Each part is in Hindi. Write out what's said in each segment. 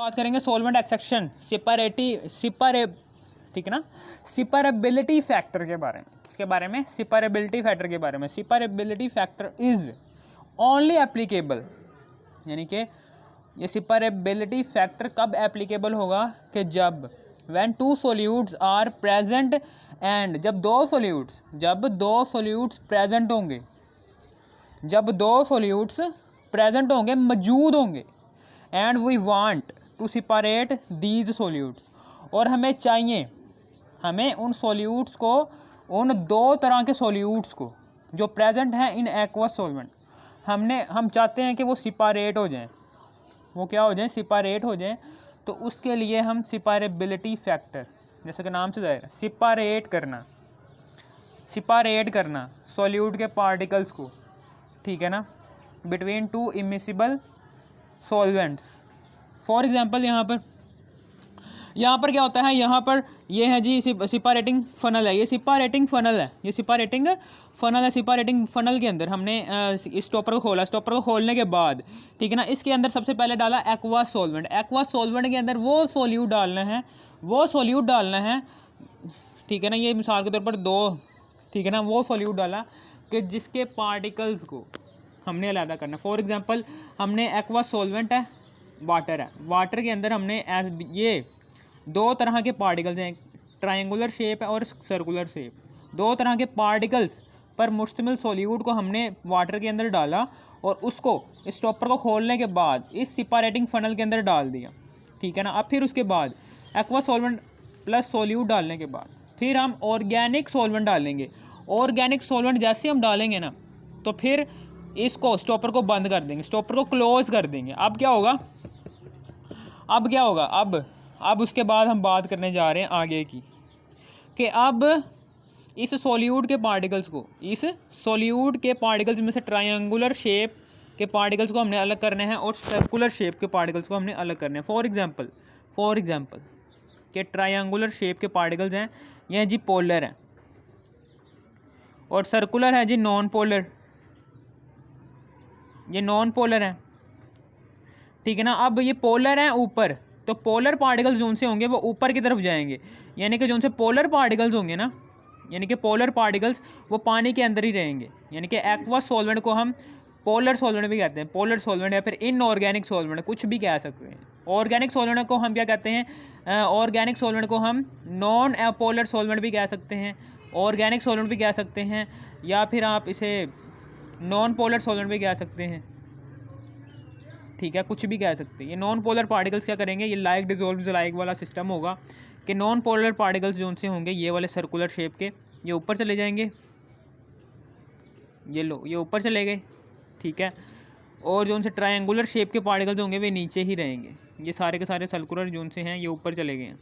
बात करेंगे सॉल्वेंट एक्सेक्शन ठीक है ना, सिपरेबिलिटी फैक्टर के बारे में। किसके बारे में? सिपरेबिलिटी फैक्टर के बारे में। सिपरेबिलिटी फैक्टर इज ओनली एप्लीकेबल, यानी कि ये सिपरेबिलिटी फैक्टर कब एप्लीकेबल होगा कि जब when two solutes are present and जब दो सोल्यूट्स प्रेजेंट होंगे, मौजूद होंगे, and we want to separate these solutes, और हमें चाहिए, हमें उन सोल्यूट्स को, उन दो तरह के सोल्यूट्स को जो प्रेजेंट हैं इन एक्वस सॉल्वेंट, हम चाहते हैं कि वो सेपरेट हो जाएं, वो क्या हो जाएं? सेपरेट हो जाएं। तो उसके लिए हम सेपरेबिलिटी फैक्टर, जैसे कि नाम से जाहिर है, सेपरेट करना सॉल्यूट के पार्टिकल्स को, ठीक है ना, between two immiscible solvents. For example यहाँ पर क्या होता है, यहाँ पर ये है जी सेपरेटिंग फनल है, ये सेपरेटिंग फनल के अंदर हमने इस स्टॉपर को खोला, स्टॉपर को खोलने के बाद, ठीक है ना, इसके अंदर सबसे पहले डाला एक्वास सॉल्वेंट के अंदर वो सोल्यूट डालना है, ठीक है ना, ये मिसाल के तौर पर दो, ठीक है ना, वो सोल्यूट डाला कि जिसके पार्टिकल्स को हमने अलग करना। फॉर एग्जांपल हमने एक्वा सॉल्वेंट है, वाटर के अंदर हमने ये दो तरह के पार्टिकल्स हैं, ट्रायंगुलर शेप है और सर्कुलर शेप, दो तरह के पार्टिकल्स पर मुश्तमिल सोल्यूट को हमने वाटर के अंदर डाला और उसको स्टॉपर को खोलने के बाद इस सेपरेटिंग फनल के अंदर डाल दिया, ठीक है ना। अब फिर उसके बाद एक्वा सॉल्वेंट प्लस सोल्यूट डालने के बाद फिर हम ऑर्गेनिक सॉल्वेंट डालेंगे। ऑर्गेनिक सॉल्वेंट जैसे हम डालेंगे ना, तो फिर इसको स्टॉपर को बंद कर देंगे, स्टॉपर को क्लोज कर देंगे। अब क्या होगा, अब उसके बाद हम बात करने जा रहे हैं आगे की, कि अब इस सॉल्यूट के पार्टिकल्स में से ट्रायंगुलर शेप के पार्टिकल्स को हमने अलग करने हैं और सर्कुलर शेप के पार्टिकल्स को हमने अलग करने हैं। फॉर एग्जांपल कि ट्रायंगुलर शेप के पार्टिकल्स हैं, ये जी पोलर हैं, और सर्कुलर है जी नॉन पोलर, ये नॉन पोलर है, ठीक है ना। अब ये पोलर हैं ऊपर, तो पोलर पार्टिकल्स जो उनसे होंगे वो ऊपर की तरफ जाएंगे, यानी कि जो उनसे पोलर पार्टिकल्स होंगे ना, यानी कि पोलर पार्टिकल्स वो पानी के अंदर ही रहेंगे, यानी कि एक्वस सॉल्वेंट को हम पोलर सॉल्वेंट भी कहते हैं, पोलर सॉल्वेंट या फिर इनऑर्गेनिक सॉल्वेंट, कुछ भी कह सकते हैं। ऑर्गेनिक सॉल्वेंट को हम क्या कहते हैं? ऑर्गेनिक सॉल्वेंट को हम नॉन पोलर सॉल्वेंट भी कह सकते हैं, ऑर्गेनिक सॉल्वेंट भी कह सकते हैं, या फिर आप इसे नॉन पोलर सॉल्वेंट भी कह सकते हैं, ठीक है, कुछ भी कह सकते हैं। ये नॉन पोलर पार्टिकल्स क्या करेंगे, ये लाइक डिजोल्व लाइक वाला सिस्टम होगा कि नॉन पोलर पार्टिकल्स जो उनसे होंगे ये वाले सर्कुलर शेप के, ये ऊपर चले जाएंगे, ये लो ये ऊपर चले गए, ठीक है, और जो उनसे ट्रायंगुलर शेप के पार्टिकल्स होंगे वे नीचे ही रहेंगे। ये सारे के सारे सर्कुलर जो उनसे हैं ये ऊपर चले गए हैं,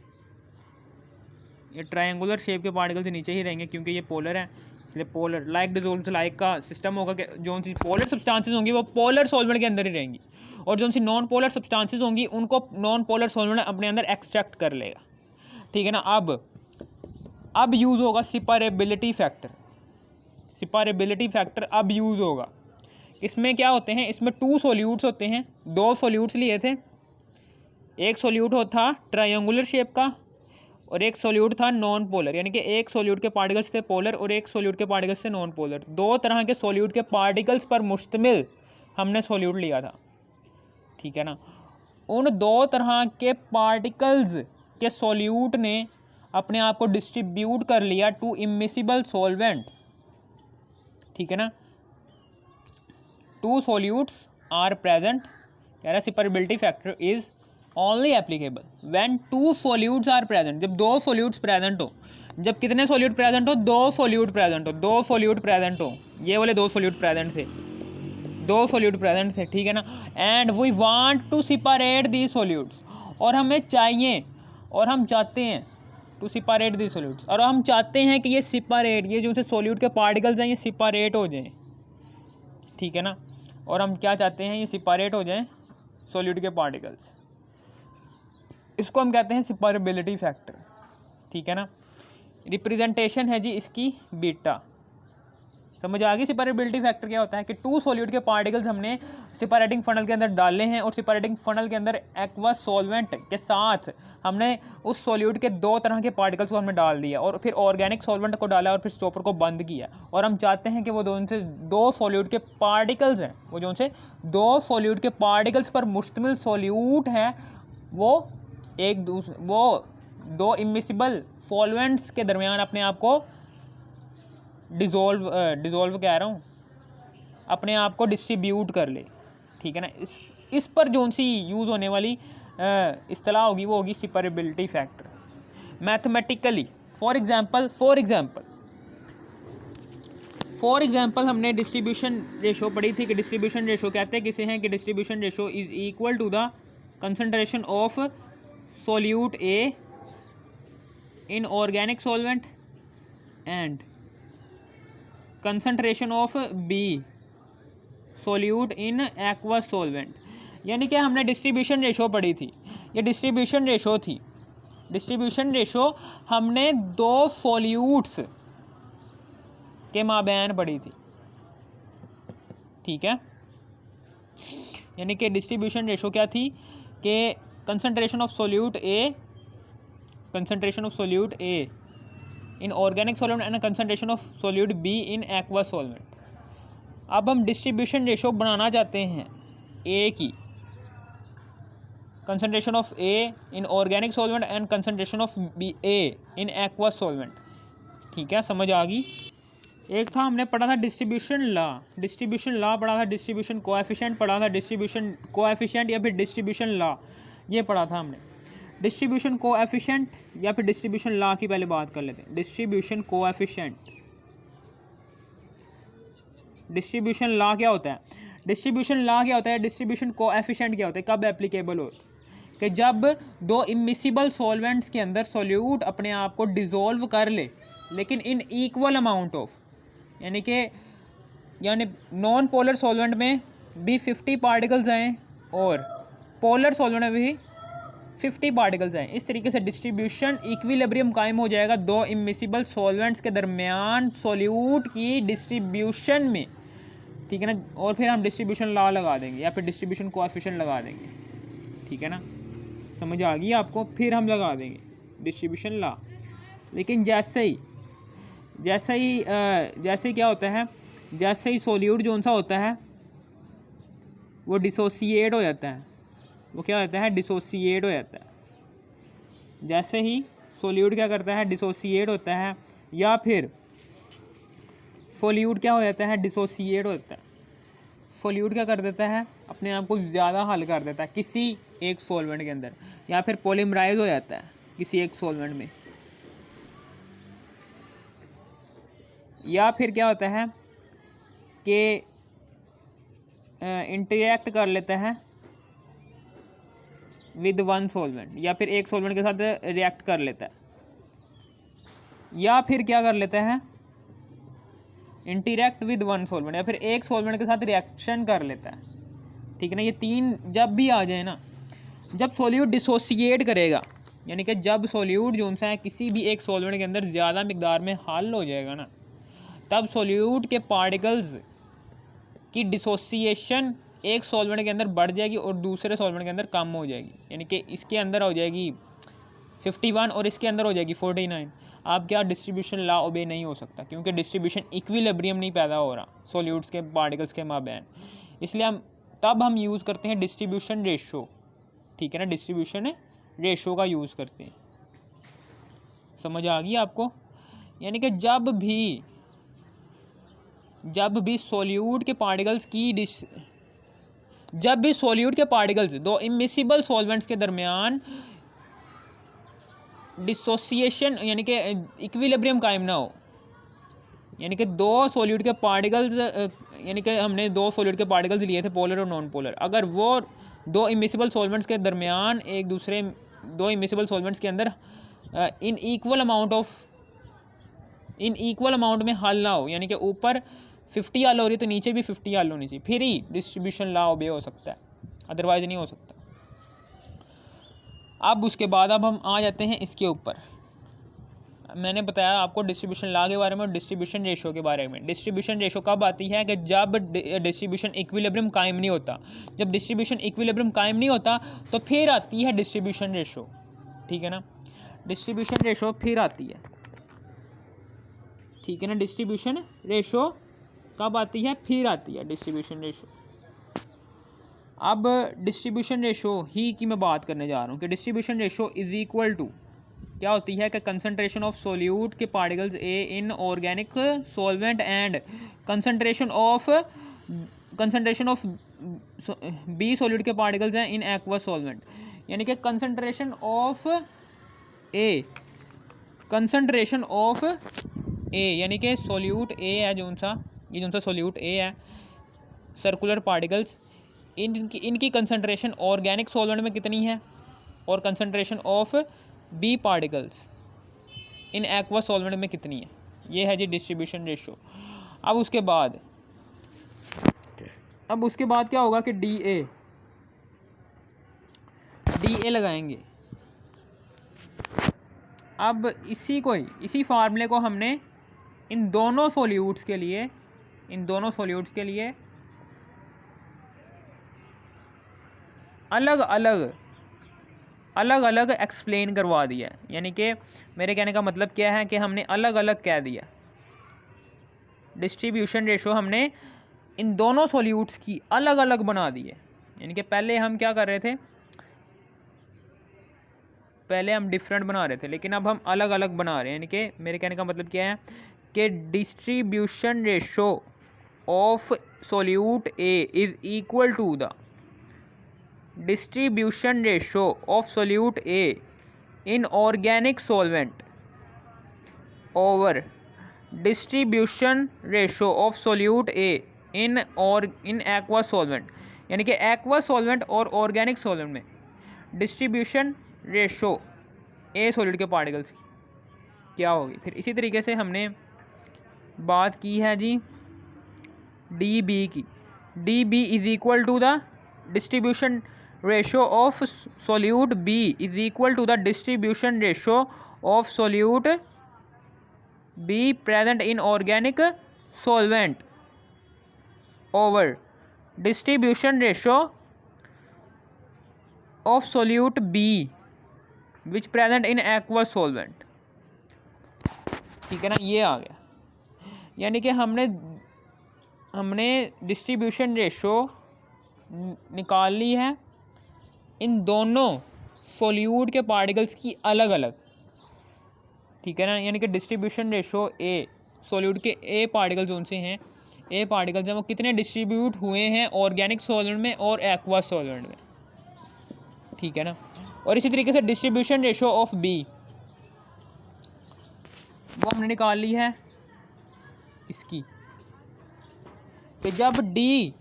ये ट्रायंगुलर शेप के पार्टिकल्स नीचे ही रहेंगे क्योंकि ये पोलर हैं, इसलिए पोलर लाइक डिजोल्व लाइक का सिस्टम होगा कि जो उनसी पोलर सब्सटेंसेस होंगी वो पोलर सॉल्वेंट के अंदर ही रहेंगी, और जो उनसी नॉन पोलर सब्सटेंसेस होंगी उनको नॉन पोलर सॉल्वेंट अपने अंदर एक्सट्रैक्ट कर लेगा, ठीक है ना। अब यूज़ होगा सेपरेबिलिटी फैक्टर अब यूज़ होगा। इसमें क्या होते हैं, इसमें टू सोल्यूट्स होते हैं, दो सोल्यूट्स लिए थे, एक सोल्यूट था ट्रायंगुलर शेप का और एक सोल्यूट था नॉन पोलर, यानी कि एक सोल्यूट के पार्टिकल्स थे पोलर और एक सोल्यूट के पार्टिकल्स थे नॉन पोलर। दो तरह के सोल्यूट के पार्टिकल्स पर मुश्तमिल हमने सोल्यूट लिया था, ठीक है ना। उन दो तरह के पार्टिकल्स के सोल्यूट ने अपने आप को डिस्ट्रीब्यूट कर लिया टू इमिसिबल सॉल्वेंट्स, ठीक है ना। टू सोल्यूट्स आर प्रेजेंट, कह रहा separability factor is only applicable when two solutes are present, जब दो सोल्यूट्स प्रेजेंट हो। जब कितने सोल्यूट प्रेजेंट हो? दो सोल्यूट प्रेजेंट हो, ये वाले दो सोल्यूट प्रेजेंट थे, ठीक है ना। And we want to separate the solutes, और हमें चाहिए और हम चाहते हैं टू सेपरेट दी सोल्यूट्स, और हम चाहते हैं कि ये सेपरेट, ये जो उनसे सोल्यूट के पार्टिकल्स हैं ये सेपरेट हो जाएं, ठीक है ना। और हम क्या चाहते हैं, ये सेपरेट हो जाएं सोल्यूट के पार्टिकल्स, इसको हम कहते हैं सेपरेबिलिटी फैक्टर, ठीक है ना। रिप्रेजेंटेशन है जी इसकी बीटा, समझ आ गई सेपरेबिलिटी फैक्टर क्या होता है कि टू सॉल्यूट के पार्टिकल्स हमने सेपरेटिंग फनल के अंदर डाले हैं और सेपरेटिंग फनल के अंदर एक्वा सॉल्वेंट के साथ हमने उस सॉल्यूट के दो तरह के पार्टिकल्स को हमने डाल दिया और फिर ऑर्गेनिक सॉल्वेंट को डाला और फिर स्टॉपर को बंद किया और हम चाहते हैं कि वो दोनों से दो सॉल्यूट के पार्टिकल्स हैं, वो जो से दो सॉल्यूट के पार्टिकल्स पर मुश्तमिल सॉल्यूट है वो दो इमिसिबल सॉल्वेंट्स के दरमियान अपने आप को डिज़ोल्व कह रहा हूँ, अपने आप को डिस्ट्रीब्यूट कर ले। ठीक है ना, इस पर जोन सी यूज़ होने वाली इस्तेलाह होगी वो होगी separability factor mathematically. For example हमने डिस्ट्रीब्यूशन रेशो पढ़ी थी कि डिस्ट्रीब्यूशन रेशो कहते किसे हैं कि distribution ratio is equal to the concentration of solute A in organic solvent and concentration of B solute in aqua solvent. यानी कि हमने डिस्ट्रीब्यूशन रेशो पढ़ी थी, ये डिस्ट्रीब्यूशन रेशो थी। डिस्ट्रीब्यूशन रेशो हमने दो सॉल्यूट्स के माबैन पढ़ी थी। ठीक है, यानी कि डिस्ट्रीब्यूशन रेशो क्या थी कि concentration of solute A in organic solvent and concentration of solute B in aqua solvent. अब हम डिस्ट्रीब्यूशन रेशो बनाना चाहते हैं ए की, concentration of A in organic solvent and concentration of B A in aqua solvent. ठीक है, समझ आ गई। एक था हमने पढ़ा था डिस्ट्रीब्यूशन लॉ पढ़ा था, डिस्ट्रीब्यूशन कोएफिशिएंट पढ़ा था, डिस्ट्रीब्यूशन कोएफिशिएंट या फिर डिस्ट्रीब्यूशन लॉ ये पढ़ा था हमने। डिस्ट्रीब्यूशन कोएफिशिएंट या फिर डिस्ट्रीब्यूशन लॉ की पहले बात कर लेते हैं। डिस्ट्रीब्यूशन कोएफिशिएंट, डिस्ट्रीब्यूशन लॉ क्या होता है, डिस्ट्रीब्यूशन लॉ क्या होता है, डिस्ट्रीब्यूशन कोएफिशिएंट क्या होता है, कब एप्लीकेबल होता है कि जब दो इमिसिबल सॉल्वेंट्स के अंदर सॉल्यूट अपने आप को डिज़ोल्व कर ले लेकिन इन इक्वल अमाउंट ऑफ, यानी नॉन पोलर सॉल्वेंट में भी 50 पार्टिकल्स आएँ और पोलर सॉल्वेंट में भी 50 पार्टिकल्स आएँ। इस तरीके से डिस्ट्रीब्यूशन इक्विलिब्रियम कायम हो जाएगा दो इमिसिबल सॉल्वेंट्स के दरमियान सॉल्यूट की डिस्ट्रीब्यूशन में। ठीक है ना, और फिर हम डिस्ट्रीब्यूशन लॉ लगा देंगे या फिर डिस्ट्रीब्यूशन कोएफिशिएंट लगा देंगे। ठीक है ना, समझ आ गई आपको। फिर हम लगा देंगे डिस्ट्रीब्यूशन लॉ। लेकिन जैसे ही क्या होता है, जैसे ही सॉल्यूट जो सा होता है वो डिसोसिएट हो जाता है, वो क्या होता है, डिसोसिएट हो जाता है। जैसे ही सॉल्यूट क्या करता है, डिसोसिएट होता है, या फिर सॉल्यूट क्या हो जाता है, डिसोसिएट होता है। सॉल्यूट क्या कर देता है, अपने आप को ज़्यादा हल कर देता है किसी एक सॉल्वेंट के अंदर, या फिर पॉलीमराइज हो जाता है किसी एक सॉल्वेंट में, या फिर क्या होता है कि इंटरेक्ट कर लेता है विद वन सॉल्वेंट, या फिर एक सॉल्वेंट के साथ रिएक्ट कर लेता है, या फिर क्या कर लेता है, इंटरेक्ट विद वन सॉल्वेंट, या फिर एक सॉल्वेंट के साथ रिएक्शन कर लेता है। ठीक है ना, ये तीन जब भी आ जाए ना, जब सॉल्यूट डिसोसिएट करेगा, यानी कि जब सॉल्यूट जो सा है किसी भी एक सॉल्वेंट के अंदर ज़्यादा मिकदार में हल हो जाएगा ना, तब सॉल्यूट के पार्टिकल्स की डिसोसिएशन एक सॉल्वेंट के अंदर बढ़ जाएगी और दूसरे सॉल्वेंट के अंदर कम हो जाएगी। यानी कि इसके अंदर हो जाएगी 51 और इसके अंदर हो जाएगी 49। आप क्या, डिस्ट्रीब्यूशन लॉ ओबे नहीं हो सकता क्योंकि डिस्ट्रीब्यूशन इक्विलिब्रियम नहीं पैदा हो रहा सॉल्यूट्स के पार्टिकल्स के माबैन। इसलिए हम यूज़ करते हैं डिस्ट्रीब्यूशन रेशो। ठीक है ना, डिस्ट्रीब्यूशन रेशो का यूज़ करते हैं। समझ आ गई आपको। यानी कि जब भी सॉल्यूट के पार्टिकल्स दो इमिसिबल सॉल्वेंट्स के दरमियान डिसोसिएशन यानी कि इक्विलिब्रियम कायम ना हो, यानी कि दो सॉल्यूट के पार्टिकल्स, यानी कि हमने दो सॉल्यूट के पार्टिकल्स लिए थे पोलर और नॉन पोलर, अगर वो दो इमिसिबल सॉल्वेंट्स के दरमियान दो इमिसिबल सॉल्वेंट्स के अंदर इन इक्वल अमाउंट में हल ना हो, यानी कि ऊपर 50 हल हो रही है तो नीचे भी 50 हल होनी चाहिए, फिर ही डिस्ट्रीब्यूशन लॉ ओबे हो सकता है, अदरवाइज नहीं हो सकता। अब उसके बाद हम आ जाते हैं इसके ऊपर, मैंने बताया आपको डिस्ट्रीब्यूशन लॉ के बारे में और डिस्ट्रीब्यूशन रेशो के बारे में। डिस्ट्रीब्यूशन रेशो कब आती है कि जब डिस्ट्रीब्यूशन इक्विलिब्रियम कायम नहीं होता। जब डिस्ट्रीब्यूशन इक्विलिब्रियम कायम नहीं होता तो फिर आती है डिस्ट्रीब्यूशन रेशो, ठीक है ना। डिस्ट्रीब्यूशन रेशो फिर आती है, ठीक है ना। डिस्ट्रीब्यूशन रेशो कब आती है? फिर आती है डिस्ट्रीब्यूशन रेशो। अब डिस्ट्रीब्यूशन रेशो ही की मैं बात करने जा रहा हूँ कि distribution ratio is equal to क्या होती है कि कंसंट्रेशन ऑफ सोल्यूट के particles A in organic solvent and concentration of B solute के पार्टिकल्स हैं इन एक्वस सॉल्वेंट। यानी कि कंसंट्रेशन ऑफ ए यानी कि सोल्यूट ए है जो सा सोल्यूट ए है, सर्कुलर पार्टिकल्स, इनकी कंसंट्रेशन ऑर्गेनिक सॉल्वेंट में कितनी है और concentration of B particles in aqua solvent में कितनी है। ये है जी डिस्ट्रीब्यूशन रेशो। अब उसके बाद क्या होगा कि डी ए लगाएंगे। अब इसी फार्मूले को हमने इन दोनों सॉल्यूट्स के लिए अलग अलग एक्सप्लेन करवा दिया है। यानी कि मेरे कहने का मतलब क्या है कि हमने अलग अलग कह दिया। डिस्ट्रीब्यूशन रेशो हमने इन दोनों सॉल्यूट्स की अलग अलग बना दी है। यानी कि पहले हम क्या कर रहे थे, पहले हम डिफरेंट बना रहे थे, लेकिन अब हम अलग अलग बना रहे हैं। यानी कि मेरे कहने का मतलब क्या है कि distribution ratio of solute A is equal to the distribution ratio of solute A in organic solvent over distribution ratio of solute A in aqueous solvent। यानी कि aqueous solvent और organic solvent में distribution ratio A solute के particles की क्या होगी। फिर इसी तरीके से हमने बात की है जी dB की। dB is equal to the distribution ratio of solute B is equal to the distribution ratio of solute B present in organic solvent over distribution ratio of solute B which present in aqueous solvent। ठीक है ना, ये आ गया। यानी कि हमने डिस्ट्रीब्यूशन रेशो निकाल ली है इन दोनों सोल्यूट के पार्टिकल्स की अलग अलग, ठीक है ना। यानी कि डिस्ट्रीब्यूशन रेशो ए सोल्यूट के ए पार्टिकल्स जो उनसे हैं, ए पार्टिकल्स हैं वो कितने डिस्ट्रीब्यूट हुए हैं ऑर्गेनिक सॉल्वेंट में और एक्वा सॉल्वेंट में, ठीक है ना। और इसी तरीके से डिस्ट्रीब्यूशन रेशो ऑफ बी वो हमने निकाल ली है इसकी कि जब डी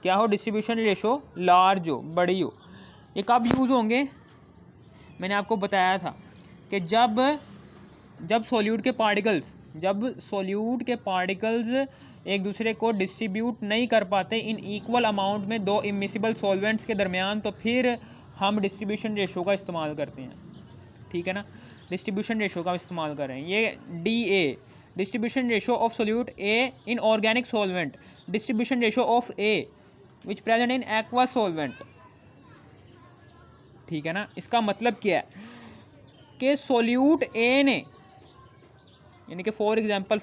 क्या हो, डिस्ट्रीब्यूशन रेशो लार्ज हो, बड़ी हो। ये कब यूज़ होंगे, मैंने आपको बताया था कि जब सोल्यूट के पार्टिकल्स एक दूसरे को डिस्ट्रीब्यूट नहीं कर पाते इन इक्वल अमाउंट में दो इमिसिबल सॉल्वेंट्स के दरमियान, तो फिर हम डिस्ट्रीब्यूशन रेशो का इस्तेमाल करते हैं, ठीक है ना। डिस्ट्रीब्यूशन रेशो का इस्तेमाल कर रहे हैं। ये D A distribution ratio of solute A in organic solvent, distribution ratio of A which present in aqua solvent, ठीक है ना। इसका मतलब क्या है कि सोल्यूट ए ने, यानी कि फॉर एग्जांपल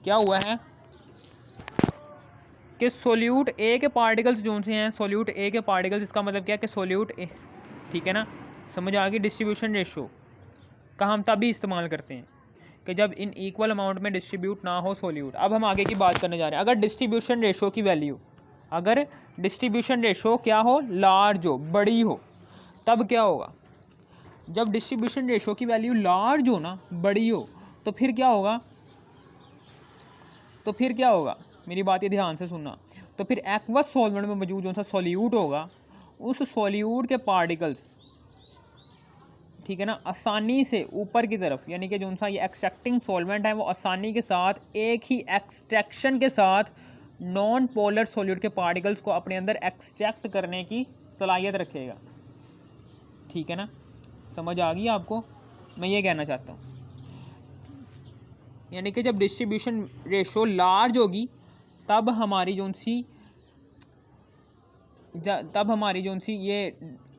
क्या हुआ है कि सोल्यूट ए के पार्टिकल्स जो से हैं, सोल्यूट ए के पार्टिकल्स, इसका मतलब क्या है कि सोल्यूट ए, ठीक है ना, समझ आ गई। डिस्ट्रीब्यूशन रेशो का हम तभी इस्तेमाल करते हैं कि जब इन इक्वल अमाउंट में डिस्ट्रीब्यूट ना हो सोल्यूट। अब हम आगे की बात करने जा रहे हैं। अगर डिस्ट्रीब्यूशन रेशो की वैल्यू, अगर डिस्ट्रीब्यूशन रेशो क्या हो, लार्ज हो, बड़ी हो, तब क्या होगा। जब डिस्ट्रीब्यूशन रेशो की वैल्यू लार्ज हो ना, बड़ी हो, तो फिर क्या होगा, मेरी बात ये ध्यान से सुनना। तो फिर एक्वस सॉल्वेंट में मौजूद जो सा सोल्यूट होगा, उस सोल्यूट के पार्टिकल्स, ठीक है ना, आसानी से ऊपर की तरफ, यानी कि जो सा ये एक्सट्रैक्टिंग सॉल्वेंट है वो आसानी के साथ एक ही एक्सट्रैक्शन के साथ नॉन पोलर सोल्यूट के पार्टिकल्स को अपने अंदर एक्सट्रैक्ट करने की सलाहियत रखेगा, ठीक है ना। समझ आ गई आपको। मैं ये कहना चाहता हूँ, यानी कि जब डिस्ट्रीब्यूशन रेशो लार्ज होगी तब हमारी जो सी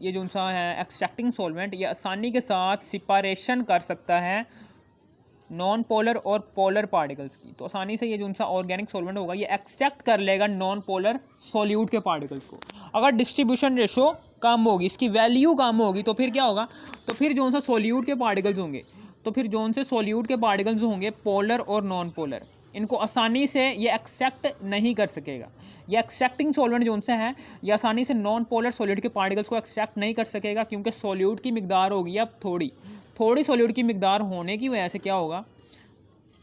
ये जो सा है एक्सट्रैक्टिंग सॉल्वेंट ये आसानी के साथ सिपारेशन कर सकता है नॉन पोलर और पोलर पार्टिकल्स की। तो आसानी से ये जो सा ऑर्गेनिक सॉल्वेंट होगा ये एक्सट्रैक्ट कर लेगा नॉन पोलर सॉल्यूट के पार्टिकल्स को। अगर डिस्ट्रीब्यूशन रेशो कम होगी, इसकी वैल्यू कम होगी, तो फिर क्या होगा, तो फिर जो सा सॉल्यूट के पार्टिकल्स होंगे, तो फिर जो से सॉल्यूट के पार्टिकल्स होंगे पोलर और नॉन पोलर, इनको आसानी से ये एक्सट्रैक्ट नहीं कर सकेगा। ये एक्सट्रैक्टिंग सॉल्वेंट जो उनसे है ये आसानी से नॉन पोलर सॉल्यूट के पार्टिकल्स को एक्सट्रैक्ट नहीं कर सकेगा, क्योंकि सॉल्यूट की मिकदार होगी अब थोड़ी सॉल्यूट की मिकदार होने की वजह से क्या होगा,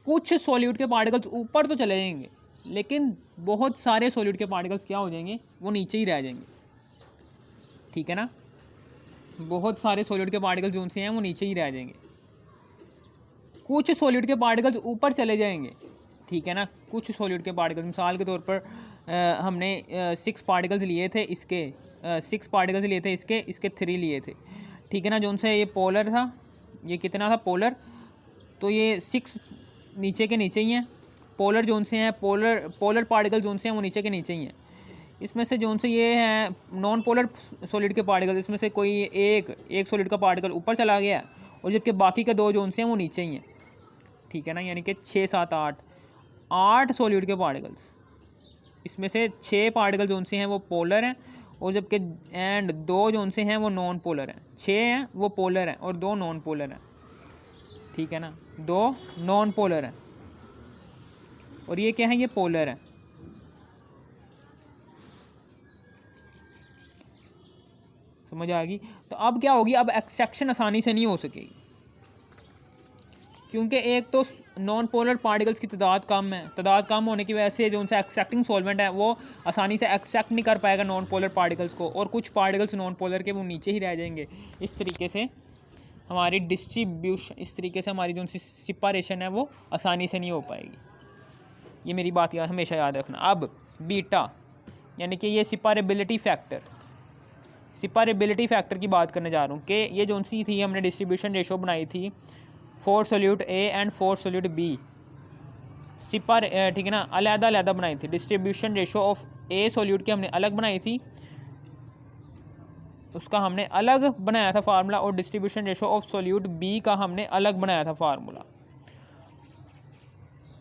कुछ सॉल्यूट के पार्टिकल्स ऊपर तो चले जाएंगे लेकिन बहुत सारे सॉल्यूट के पार्टिकल्स क्या हो जाएंगे, वो नीचे ही रह जाएंगे। ठीक है ना, बहुत सारे सॉल्यूट के पार्टिकल्स जो उनसे हैं वो नीचे ही रह जाएंगे, कुछ सॉल्यूट के पार्टिकल्स ऊपर चले जाएंगे। ठीक है ना, कुछ सॉल्यूट के पार्टिकल्स, मिसाल के तौर पर हमने 6 पार्टिकल्स लिए थे इसके, 6 पार्टिकल्स लिए थे इसके 3 लिए थे। ठीक है ना, जो उनसे ये पोलर था, ये कितना था पोलर, तो ये 6 नीचे के नीचे ही हैं। पोलर जोन से हैं, पोलर पार्टिकल जोन से हैं वो नीचे के नीचे ही हैं। इसमें से जोन से ये हैं नॉन पोलर सॉलिड के पार्टिकल, इसमें से कोई एक सॉलिड का पार्टिकल ऊपर चला गया और जबकि बाकी के 2 जोन से हैं वो नीचे ही हैं। ठीक है ना, यानी कि 6 7 8 सॉलिड के पार्टिकल्स, इसमें से 6 पार्टिकल जोन से हैं वो पोलर हैं और जबकि 2 जोन से हैं वो नॉन पोलर हैं। 6 हैं वो पोलर हैं और 2 नॉन पोलर हैं। ठीक है ना, 2 नॉन पोलर हैं और ये क्या है, ये पोलर है। समझ आ गई। तो अब क्या होगी, अब एक्सट्रैक्शन आसानी से नहीं हो सकेगी, क्योंकि एक तो नॉन पोलर पार्टिकल्स की तादाद कम है। तादाद कम होने की वजह से जो उनसे एक्सट्रैक्टिंग सॉल्वेंट है वो आसानी से एक्सट्रैक्ट नहीं कर पाएगा नॉन पोलर पार्टिकल्स को, और कुछ पार्टिकल्स नॉन पोलर के वो नीचे ही रह जाएंगे। इस तरीके से हमारी डिस्ट्रीब्यूशन, इस तरीके से हमारी जो सिपारेशन है वो आसानी से नहीं हो पाएगी। ये मेरी बात हमेशा याद रखना। अब बीटा यानी कि ये सिपारेबिलिटी फैक्टर की बात करने जा रहा हूँ कि ये जो सी थी हमने डिस्ट्रीब्यूशन रेशो बनाई थी 4 solute A and 4 solute B सिपर, ठीक है ना, अलग बनाई थी। Distribution ratio of A solute की हमने अलग बनाई थी, उसका हमने अलग बनाया था फार्मूला, और distribution ratio of solute B का हमने अलग बनाया था फार्मूला।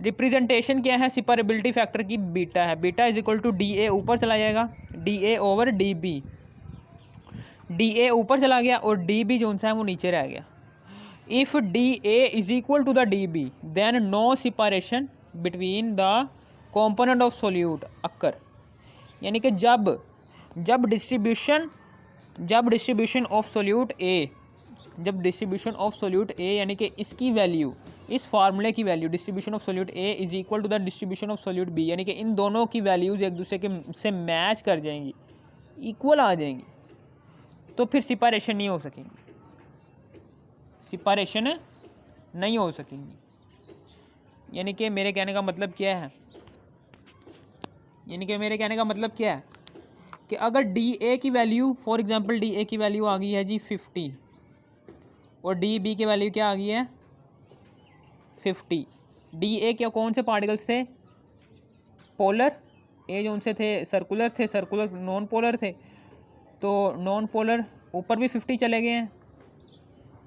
रिप्रेजेंटेशन क्या है सिपरेबिलिटी फैक्टर की, बीटा है। Beta is equal to D A, ऊपर चला जाएगा, D A over D B. D A ऊपर चला गया और डी बी जो सा है वो नीचे रह गया। If D A is equal to the D B then no separation between the component of solute occur. यानी कि जब डिस्ट्रीब्यूशन ऑफ सोल्यूट ए यानी कि इसकी वैल्यू, इस फार्मूले की value distribution of solute A is equal to the distribution of solute B, यानी कि इन दोनों की वैल्यूज़ एक दूसरे के से मैच कर जाएंगी, इक्वल आ जाएंगी, तो फिर सिपरेशन नहीं हो सकेंगी, यानी कि मेरे कहने का मतलब क्या है, कि अगर डी ए की value, for example D A की वैल्यू आ गई है जी 50 और डी बी की वैल्यू क्या आ गई है 50। डी ए क्या कौन से पार्टिकल्स थे, पोलर, ए जो उनसे थे सर्कुलर नॉन पोलर थे, तो नॉन पोलर ऊपर भी 50 चले गए हैं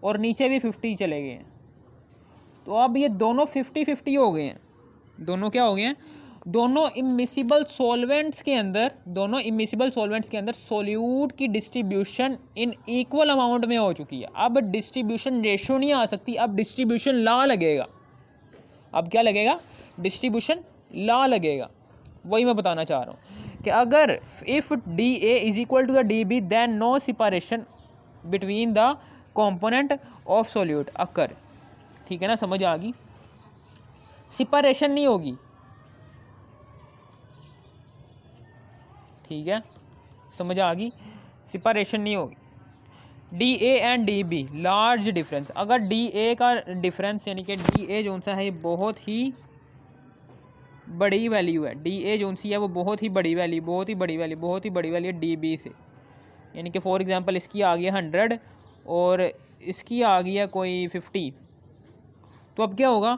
और नीचे भी 50 चले गए हैं। तो अब ये दोनों 50-50 हो गए हैं, दोनों क्या हो गए हैं, दोनों इमिसिबल सॉल्वेंट्स के अंदर सोल्यूट की डिस्ट्रीब्यूशन इन इक्वल अमाउंट में हो चुकी है। अब डिस्ट्रीब्यूशन रेशो नहीं आ सकती, अब डिस्ट्रीब्यूशन लॉ लगेगा। अब क्या लगेगा, डिस्ट्रीब्यूशन लॉ लगेगा। वही मैं बताना चाह रहा हूँ कि अगर if D A is equal to the D B then no separation between the component of solute occur. ठीक है ना, समझ आ गई, सिपरेशन नहीं होगी। ठीक है, समझ आ गई, सिपरेशन नहीं होगी। D A and D B large difference, अगर डी ए का डिफरेंस यानी कि डी ए जो सा है बहुत ही बड़ी वैल्यू है, डी ए जो सी है वो बहुत ही बड़ी वैल्यू है डी बी से, यानी कि फॉर एग्जांपल इसकी आ गई 100 और इसकी आ गई है कोई 50, तो अब क्या होगा,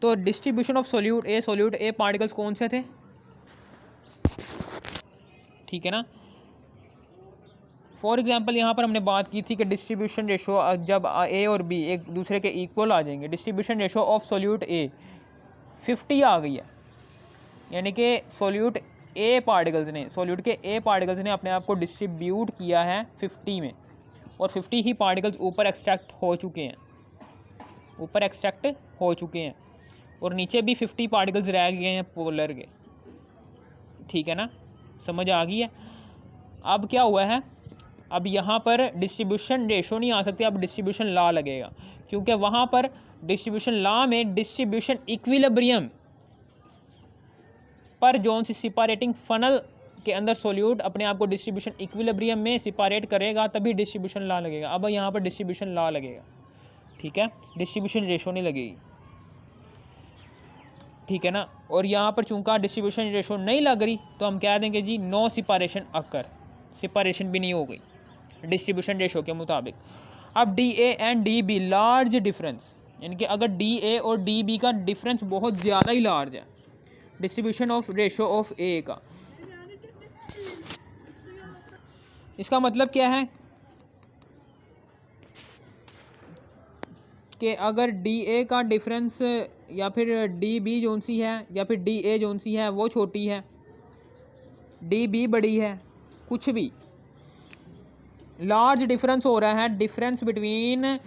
तो distribution of solute A particles कौन से थे, ठीक है ना। फॉर एग्जांपल यहाँ पर हमने बात की थी कि डिस्ट्रीब्यूशन रेशो जब ए और बी एक दूसरे के इक्वल आ जाएंगे, डिस्ट्रीब्यूशन रेशो ऑफ सोल्यूट ए 50 आ गई है, यानी कि सोल्यूट के ए पार्टिकल्स ने अपने आप को डिस्ट्रीब्यूट किया है 50 में, और 50 ही पार्टिकल्स ऊपर एक्सट्रैक्ट हो चुके हैं, और नीचे भी 50 पार्टिकल्स रह गए हैं पोलर के, ठीक है ना, समझ आ गई है। अब क्या हुआ है, अब यहाँ पर डिस्ट्रीब्यूशन रेशो नहीं आ सकती, अब डिस्ट्रीब्यूशन लॉ लगेगा, क्योंकि वहाँ पर डिस्ट्रीब्यूशन लॉ में डिस्ट्रीब्यूशन इक्विलिब्रियम पर जोन सी सिपारेटिंग फनल के अंदर सोल्यूट अपने आप को डिस्ट्रीब्यूशन इक्विलिब्रियम में सिपारेट करेगा, तभी डिस्ट्रीब्यूशन लॉ लगेगा। अब यहाँ पर डिस्ट्रीब्यूशन लॉ लगेगा, ठीक है, डिस्ट्रीब्यूशन रेशो नहीं लगेगी, ठीक है ना। और यहाँ पर चूंकि डिस्ट्रीब्यूशन रेशो नहीं लग रही, तो हम कह देंगे जी नो सिपारेशन अकर, सिपारेशन भी नहीं हो गई डिस्ट्रीब्यूशन रेशो के मुताबिक। अब D A and D B large difference, यानी कि अगर डी ए और डी बी का डिफरेंस बहुत ज़्यादा ही लार्ज है डिस्ट्रीब्यूशन ऑफ रेशो ऑफ ए का, इसका मतलब क्या है कि अगर डी ए का डिफरेंस या फिर डी बी जोन सी है या फिर डी ए जोन सी है वो छोटी है, डी बी बड़ी है, कुछ भी लार्ज डिफरेंस हो रहा है, difference between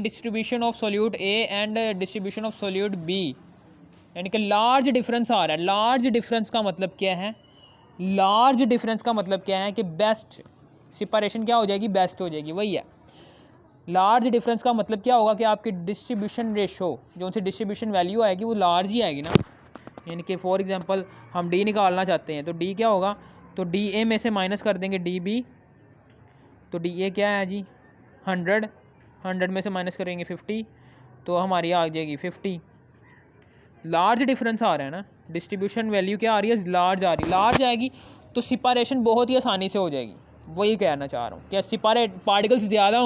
distribution of solute A and distribution of solute B, यानी कि लार्ज डिफरेंस आ रहा है। लार्ज डिफरेंस का मतलब क्या है, लार्ज डिफरेंस का मतलब क्या है कि बेस्ट सिपरेशन क्या हो जाएगी, बेस्ट हो जाएगी, वही है। लार्ज डिफरेंस का मतलब क्या होगा कि आपकी डिस्ट्रीब्यूशन रेशो जो उनसे डिस्ट्रीब्यूशन वैल्यू आएगी वो लार्ज ही आएगी ना, यानी कि फॉर एग्जांपल हम डी निकालना चाहते हैं, तो डी क्या होगा, तो डी ए में से माइनस कर देंगे डी बी, तो डी ए क्या है जी 100 में से माइनस करेंगे 50, तो हमारी आ जाएगी 50। लार्ज डिफरेंस आ रहा है ना, डिस्ट्रीब्यूशन वैल्यू क्या आ रही है, लार्ज आ रही, लार्ज आएगी तो सिपरेशन बहुत ही आसानी से हो जाएगी, वही कहना चाह रहा हूँ कि सिपरेट पार्टिकल्स ज़्यादा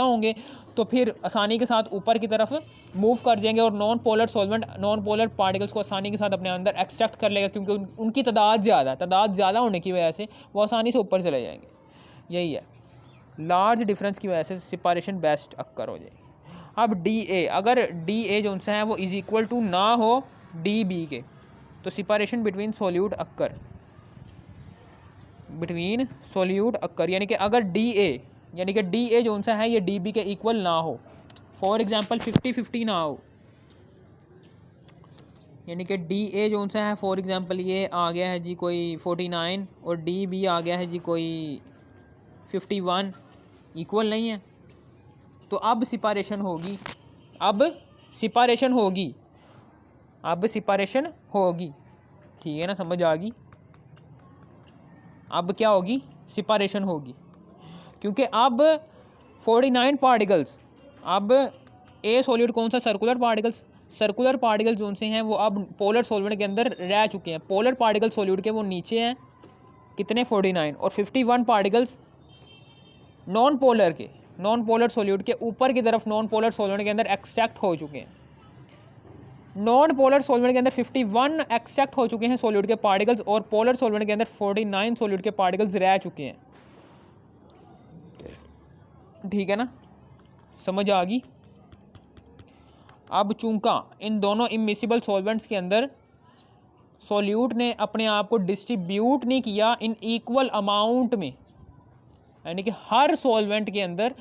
होंगे तो फिर आसानी के साथ ऊपर की तरफ मूव कर जाएंगे, और non polar solvent non polar particles को आसानी के साथ अपने अंदर एक्सट्रैक्ट कर लेगा, क्योंकि उनकी तादाद ज़्यादा होने की वजह से वो आसानी से ऊपर चले जाएंगे, यही है। लार्ज डिफरेंस की वजह से सिपरेशन बेस्ट अक्कर हो जाएगी। अब डी ए, अगर डी ए जो है वो इज इक्वल टू ना हो डी बी के, तो सिपरेशन बिटवीन सोल्यूट अक्कर, यानी कि अगर डी ए जो सा है ये डी बी के इक्वल ना हो, फॉर एग्जांपल 50-50 ना हो, यानी कि डी ए जो सा है फॉर एग्जांपल ये आ गया है जी कोई 49 और डी बी आ गया है जी कोई 51, इक्वल नहीं है, तो अब सिपरेशन होगी, ठीक है ना, समझ आ गई। अब क्या होगी, सिपरेशन होगी, क्योंकि अब 49 पार्टिकल्स, अब ए सॉल्यूट कौन सा, सर्कुलर पार्टिकल्स जो से हैं वो अब पोलर सॉल्वेंट के अंदर रह चुके हैं, पोलर पार्टिकल सॉल्यूट के वो नीचे हैं कितने 49, और 51 पार्टिकल्स नॉन पोलर सॉल्यूट के ऊपर की तरफ नॉन पोलर सॉल्वेंट के अंदर एक्सट्रैक्ट हो चुके हैं। नॉन पोलर सॉल्वेंट के अंदर 51 एक्सट्रैक्ट हो चुके हैं सॉल्यूट के पार्टिकल्स, और पोलर सॉल्वेंट के अंदर 49 सॉल्यूट के पार्टिकल्स रह चुके हैं, ठीक है ना, समझ आ गई। अब चूंकि इन दोनों इमिसिबल सॉल्वेंट्स के अंदर सॉल्यूट ने अपने आप को डिस्ट्रीब्यूट नहीं किया इन इक्वल अमाउंट में, यानी कि हर सॉल्वेंट के अंदर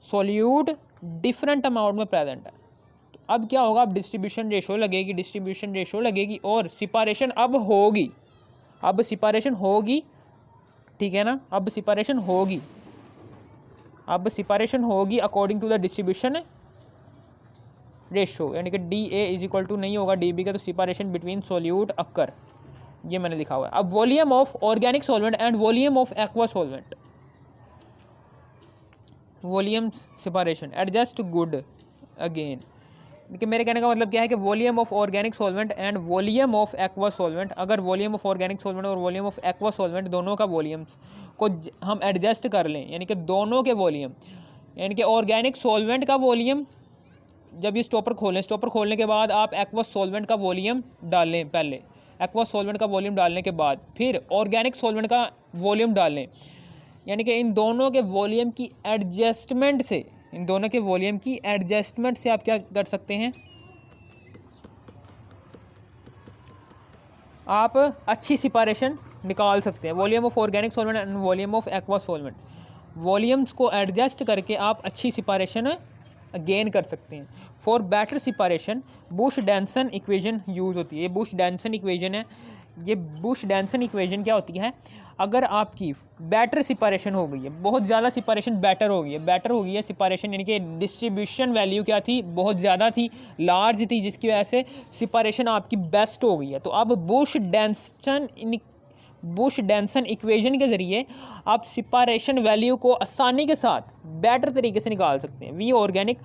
सॉल्यूट डिफरेंट अमाउंट में प्रेजेंट है, तो अब क्या होगा, अब डिस्ट्रीब्यूशन रेशो लगेगी और सिपरेशन अब होगी, ठीक है ना, अब सिपरेशन होगी according to the distribution ratio, यानी कि D A is equal to नहीं होगा डी बी का, तो सिपरेशन बिटवीन सॉल्यूट अक्कर, ये मैंने लिखा हुआ है। अब volume of organic solvent and volume of aqua solvent, volume separation adjust good again, कि मेरे कहने का मतलब क्या है कि volume of organic solvent and volume of aqua solvent, अगर वॉल्यूम ऑफ ऑर्गेनिक सॉल्वेंट और वॉल्यूम ऑफ एक्वा सॉल्वेंट दोनों का वॉल्यूम्स को हम एडजस्ट कर लें, यानी कि दोनों के वॉल्यूम यानी कि ऑर्गेनिक सॉल्वेंट का वॉल्यूम, जब ये स्टॉपर खोलें, स्टॉपर खोलने के बाद आप एक्वस सॉल्वेंट का वॉल्यूम डालें, पहले एक्वस सॉल्वेंट का वॉल्यूम डालने के बाद फिर ऑर्गेनिक सॉल्वेंट का वॉल्यूम डालें। यानी कि इन दोनों के वॉल्यूम की एडजस्टमेंट से, इन दोनों के वॉल्यूम की एडजस्टमेंट से आप क्या कर सकते हैं, आप अच्छी सेपरेशन निकाल सकते हैं। Volume of organic solvent and volume of aqua solvent, volumes को एडजस्ट करके आप अच्छी सेपरेशन गेन कर सकते हैं। For better separation Bush Densen equation use होती है। ये बुश डैनसन इक्वेशन है। ये बुश डैनसन इक्वेशन क्या होती है, अगर आपकी बेटर सेपरेशन हो गई है, बहुत ज़्यादा सेपरेशन बेटर हो गई है, बेटर हो गई है सेपरेशन, यानी कि डिस्ट्रीब्यूशन वैल्यू क्या थी, बहुत ज़्यादा थी, लार्ज थी, जिसकी वजह से सेपरेशन आपकी बेस्ट हो गई है। तो अब बुश डैनसन इक्वेशन के ज़रिए आप सेपरेशन वैल्यू को आसानी के साथ बेटर तरीके से निकाल सकते हैं। V organic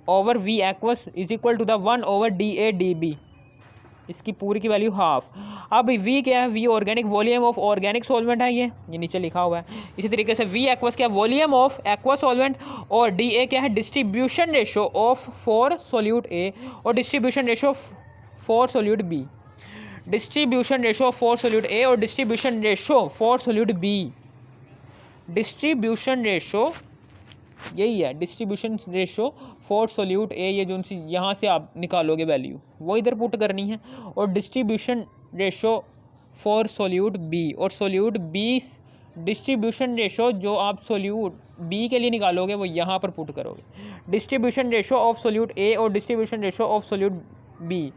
over V aqueous is equal to the 1/dA/dB, इसकी पूरी की वैल्यू हाफ। अब वी क्या है, V organic volume of organic solvent है, ये नीचे लिखा हुआ है। इसी तरीके से वी एक्वस क्या है, वॉल्यूम ऑफ एक्वा सॉल्वेंट, और डी ए क्या है, distribution ratio of for solute A और distribution ratio for solute B. Distribution ratio for solute A और distribution ratio for solute B. Distribution ratio यही है, distribution ratio for solute A, ये जो सी यहाँ से आप निकालोगे वैल्यू वो इधर पुट करनी है, और distribution ratio for solute B, और सोल्यूट बी डिस्ट्रीब्यूशन रेशो जो आप सोल्यूट बी के लिए निकालोगे वो यहाँ पर पुट करोगे। Distribution ratio of solute A और distribution ratio of solute B,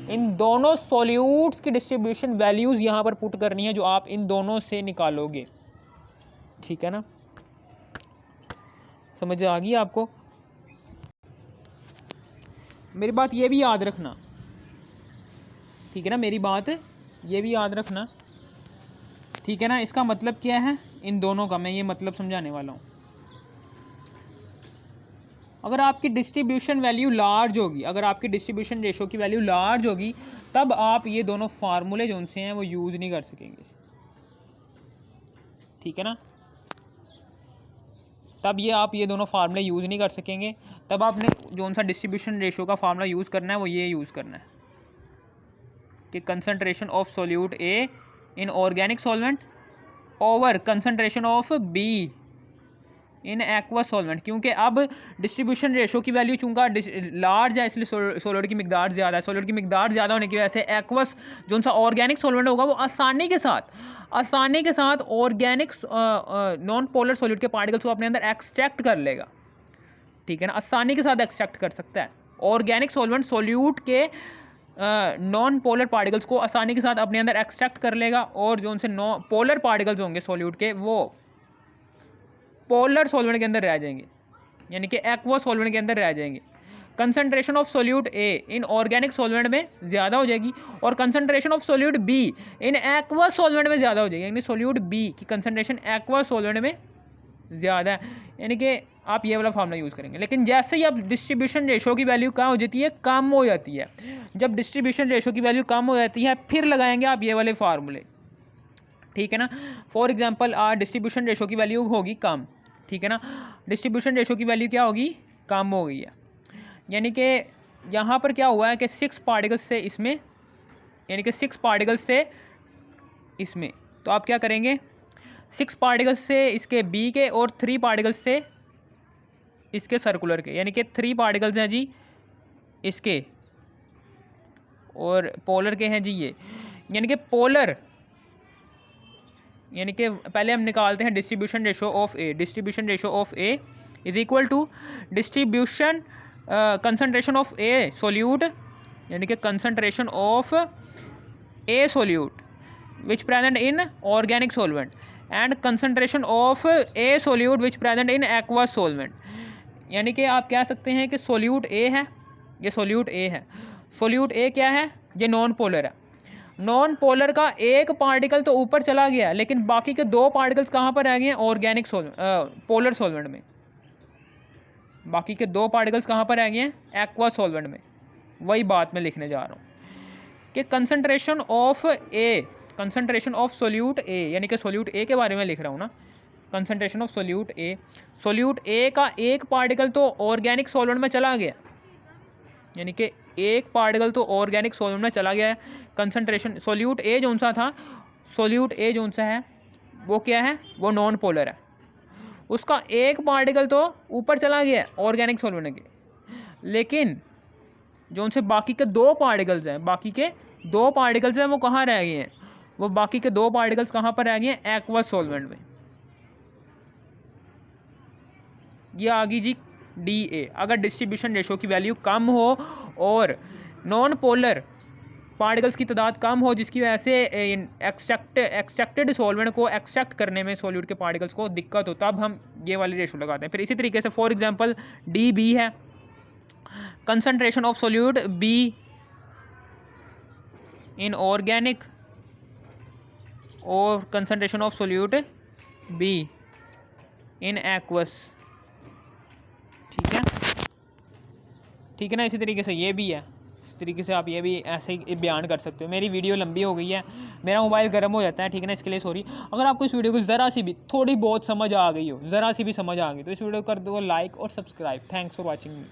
इन दोनों सोल्यूट्स की डिस्ट्रीब्यूशन वैल्यूज़ यहाँ पर पुट करनी है, जो आप इन दोनों से निकालोगे। ठीक है ना, समझ आ गई आपको? मेरी बात ये भी याद रखना, ठीक है ना, मेरी बात ये भी याद रखना, ठीक है ना। इसका मतलब क्या है इन दोनों का, मैं ये मतलब समझाने वाला हूँ। अगर आपकी डिस्ट्रीब्यूशन वैल्यू लार्ज होगी, अगर आपकी डिस्ट्रीब्यूशन रेशो की वैल्यू लार्ज होगी, तब आप ये दोनों फार्मूले जो उनसे हैं वो यूज़ नहीं कर सकेंगे। ठीक है ना, तब ये आप ये दोनों फार्मूले यूज़ नहीं कर सकेंगे। तब आपने जो सा डिस्ट्रीब्यूशन रेशो का फार्मूला यूज़ करना है वो ये यूज़ करना है कि concentration of solute A in organic solvent over concentration of B in aqua solvent. क्योंकि अब डिस्ट्रीब्यूशन रेशो की वैल्यू चूँकि लार्ज है, इसलिए सोल्यूट की मिकदार ज़्यादा है। सोल्यूट की मिकदार ज़्यादा होने की वजह से एक्वस जो सा ऑर्गेनिक सॉल्वेंट होगा वो आसानी के साथ ऑर्गेनिक नॉन पोलर सोल्यूट के पार्टिकल्स को अपने अंदर एक्सट्रैक्ट कर लेगा। ठीक है ना, आसानी के साथ एक्सट्रैक्ट कर सकता है। ऑर्गेनिक सॉल्वेंट सोल्यूट के नॉन पोलर पार्टिकल्स को आसानी के साथ अपने अंदर एक्सट्रैक्ट कर लेगा, और जो उनसे पोलर पार्टिकल्स होंगे सोल्यूट के वो पोलर सॉल्वेंट के अंदर रह जाएंगे, यानी कि एक्वा सॉल्वेंट के अंदर रह जाएंगे। Concentration of solute A in organic solvent में ज़्यादा हो जाएगी, और concentration of solute B in aqua solvent में ज़्यादा हो जाएगी, यानी सोल्यूट बी की कंसंट्रेशन एक्वा सॉल्वेंट में ज़्यादा है। यानी कि आप ये वाला फार्मूला यूज़ करेंगे। लेकिन जैसे ही आप डिस्ट्रीब्यूशन रेशो की वैल्यू कहाँ हो जाती है, कम हो जाती है। जब डिस्ट्रीब्यूशन रेशो की वैल्यू कम हो जाती है फिर लगाएंगे आप ये वाले फार्मूले। ठीक है ना, फॉर एग्जांपल डिस्ट्रीब्यूशन रेशो की वैल्यू होगी कम। ठीक है ना, डिस्ट्रीब्यूशन रेशो की वैल्यू क्या होगी, कम हो गई है। यानी कि यहाँ पर क्या हुआ है कि 6 पार्टिकल्स से इसमें, यानी कि 6 पार्टिकल्स से इसमें, तो आप क्या करेंगे, 6 पार्टिकल्स से इसके बी के और 3 पार्टिकल्स से इसके सर्कुलर के, यानी कि 3 पार्टिकल्स हैं जी इसके और पोलर के हैं जी ये। यानी कि पोलर, यानी कि पहले हम निकालते हैं distribution ratio of A. Distribution ratio of A is equal to distribution concentration of A solute, यानी कि concentration of A solute which present in organic solvent and concentration of A solute which present in aqua solvent. यानी कि आप कह सकते हैं कि सोल्यूट ए है, ये सोल्यूट ए है। सोल्यूट ए क्या है, ये नॉन पोलर है। नॉन पोलर का एक पार्टिकल तो ऊपर चला गया, लेकिन बाकी के 2 पार्टिकल्स कहाँ पर रह गए हैं, ऑर्गेनिक पोलर सॉल्वेंट में। बाकी के 2 पार्टिकल्स कहाँ पर रह गए हैं, एक्वा सॉल्वेंट में। वही बात मैं लिखने जा रहा हूँ कि कंसंट्रेशन ऑफ सोल्यूट ए, यानी कि सोल्यूट ए के बारे में लिख रहा हूँ ना। कंसनट्रेशन ऑफ सोल्यूट ए का एक पार्टिकल तो ऑर्गेनिक सॉल्वेंट में चला गया, यानी कि एक पार्टिकल तो ऑर्गेनिक सॉल्वेंट में चला गया है। कंसनट्रेशन सोल्यूट ए जो सा था, सोल्यूट ए जो सा है वो क्या है, वो नॉन पोलर है, उसका एक पार्टिकल तो ऊपर चला गया है ऑर्गेनिक सॉल्वेंट के, लेकिन जो उनसे बाकी के दो पार्टिकल्स हैं, बाकी के दो पार्टिकल्स हैं वो कहाँ रह गए हैं, वो बाकी के दो पार्टिकल्स कहाँ पर रह गए हैं, एक्वस सॉल्वेंट में। ये आ गई जी DA। अगर डिस्ट्रीब्यूशन रेशो की वैल्यू कम हो और नॉन पोलर पार्टिकल्स की तादाद कम हो, जिसकी वजह से एक्सट्रैक्टेड सॉल्वेंट को एक्सट्रैक्ट करने में सॉल्यूट के पार्टिकल्स को दिक्कत हो, तब हम ये वाली रेशो लगाते हैं। फिर इसी तरीके से फॉर एग्जांपल DB है, concentration of solute B in organic और concentration of solute B in aqueous. ठीक है ना। इसी तरीके से ये भी है, इस तरीके से आप ये भी ऐसे ही बयान कर सकते हो। मेरी वीडियो लंबी हो गई है, मेरा मोबाइल गर्म हो जाता है, ठीक है ना, इसके लिए सॉरी। अगर आपको इस वीडियो को ज़रा सी भी थोड़ी बहुत समझ आ गई हो, ज़रा सी भी समझ आ गई, तो इस वीडियो को कर दो लाइक और सब्सक्राइब। Thanks for watching.